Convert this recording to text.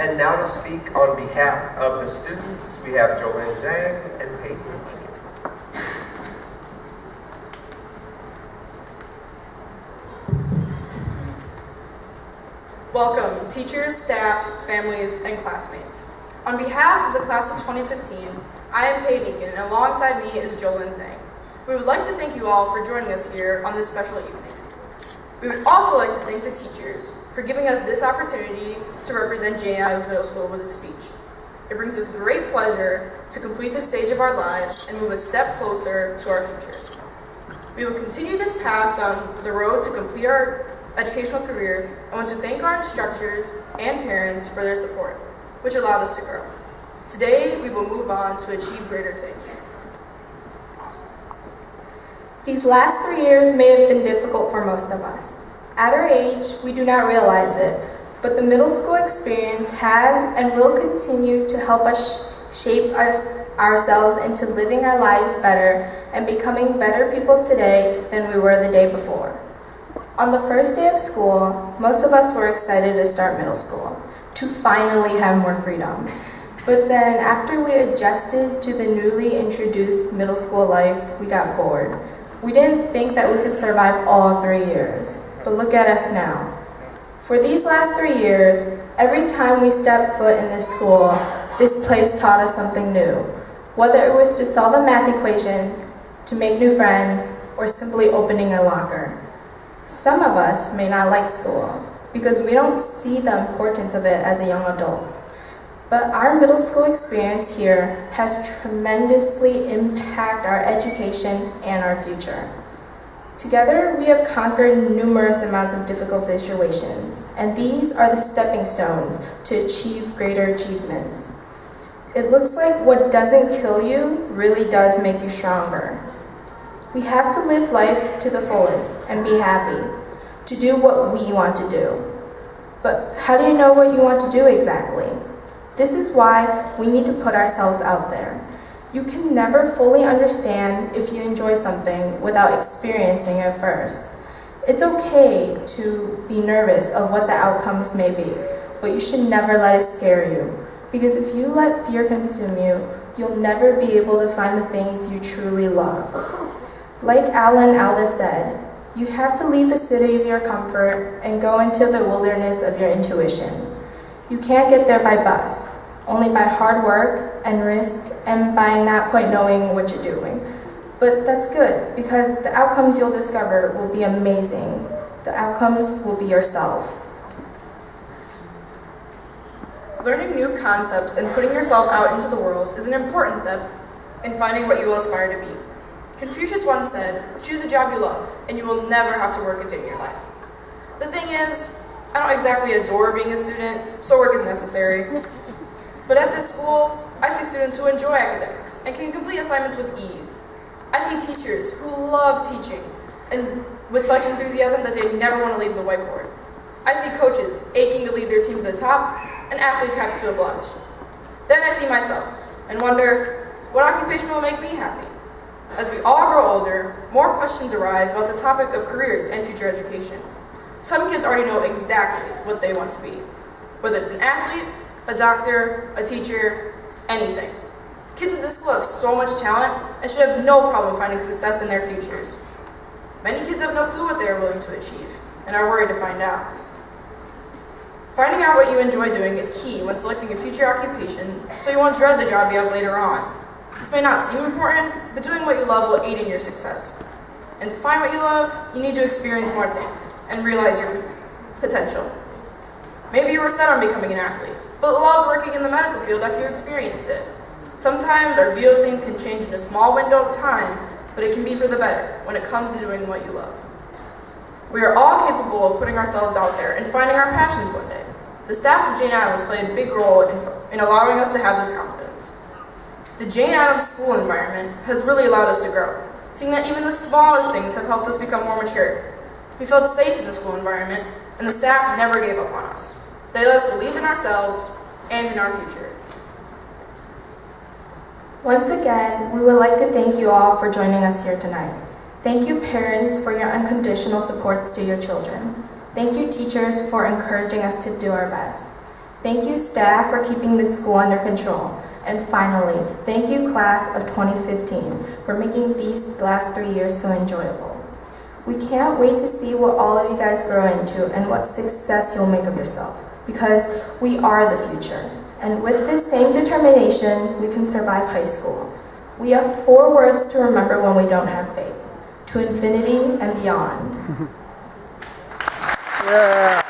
And now to speak on behalf of the students, we have Jolene Zhang and Payton. Welcome, teachers, staff, families, and classmates. On behalf of the class of 2015, I am Payton, and alongside me is Jolene Zhang. We would like to thank you all for joining us here on this special evening. We would also like to thank the teachers for giving us this opportunity to represent Jane Addams Middle School with a speech. It brings us great pleasure to complete this stage of our lives and move a step closer to our future. We will continue this path down the road to complete our educational career. I want to thank our instructors and parents for their support, which allowed us to grow. Today, we will move on to achieve greater things. These last 3 years may have been difficult for most of us. At our age, we do not realize it, but the middle school experience has and will continue to help us shape ourselves into living our lives better and becoming better people today than we were the day before. On the first day of school, most of us were excited to start middle school, to finally have more freedom. But then after we adjusted to the newly introduced middle school life, we got bored. We didn't think that we could survive all 3 years, but look at us now. For these last 3 years, every time we stepped foot in this school, this place taught us something new. Whether it was to solve a math equation, to make new friends, or simply opening a locker. Some of us may not like school because we don't see the importance of it as a young adult. But our middle school experience here has tremendously impacted our education and our future. Together, we have conquered numerous amounts of difficult situations, and these are the stepping stones to achieve greater achievements. It looks like what doesn't kill you really does make you stronger. We have to live life to the fullest and be happy, to do what we want to do. But how do you know what you want to do exactly? This is why we need to put ourselves out there. You can never fully understand if you enjoy something without experiencing it first. It's okay to be nervous of what the outcomes may be, but you should never let it scare you. Because if you let fear consume you, you'll never be able to find the things you truly love. Like Alan Aldous said, you have to leave the city of your comfort and go into the wilderness of your intuition. You can't get there by bus, only by hard work and risk and by not quite knowing what you're doing. But that's good, because the outcomes you'll discover will be amazing. The outcomes will be yourself. Learning new concepts and putting yourself out into the world is an important step in finding what you will aspire to be. Confucius once said, "Choose a job you love, and you will never have to work a day in your life." The thing is, I don't exactly adore being a student, so work is necessary. But at this school, I see students who enjoy academics and can complete assignments with ease. I see teachers who love teaching and with such enthusiasm that they never want to leave the whiteboard. I see coaches aching to lead their team to the top and athletes happy to oblige. Then I see myself and wonder, what occupation will make me happy? As we all grow older, more questions arise about the topic of careers and future education. Some kids already know exactly what they want to be, whether it's an athlete, a doctor, a teacher, anything. Kids at this school have so much talent and should have no problem finding success in their futures. Many kids have no clue what they are willing to achieve and are worried to find out. Finding out what you enjoy doing is key when selecting a future occupation, so you won't dread the job you have later on. This may not seem important, but doing what you love will aid in your success. And to find what you love, you need to experience more things and realize your potential. Maybe you were set on becoming an athlete, but loved working in the medical field after you experienced it. Sometimes our view of things can change in a small window of time, but it can be for the better when it comes to doing what you love. We are all capable of putting ourselves out there and finding our passions one day. The staff of Jane Addams played a big role in allowing us to have this confidence. The Jane Addams school environment has really allowed us to grow, seeing that even the smallest things have helped us become more mature. We felt safe in the school environment, and the staff never gave up on us. They let us believe in ourselves and in our future. Once again, we would like to thank you all for joining us here tonight. Thank you, parents, for your unconditional supports to your children. Thank you, teachers, for encouraging us to do our best. Thank you, staff, for keeping this school under control. And finally, thank you, class of 2015, for making these last 3 years so enjoyable. We can't wait to see what all of you guys grow into and what success you'll make of yourself, because we are the future. And with this same determination, we can survive high school. We have 4 words to remember when we don't have faith: to infinity and beyond. Yeah.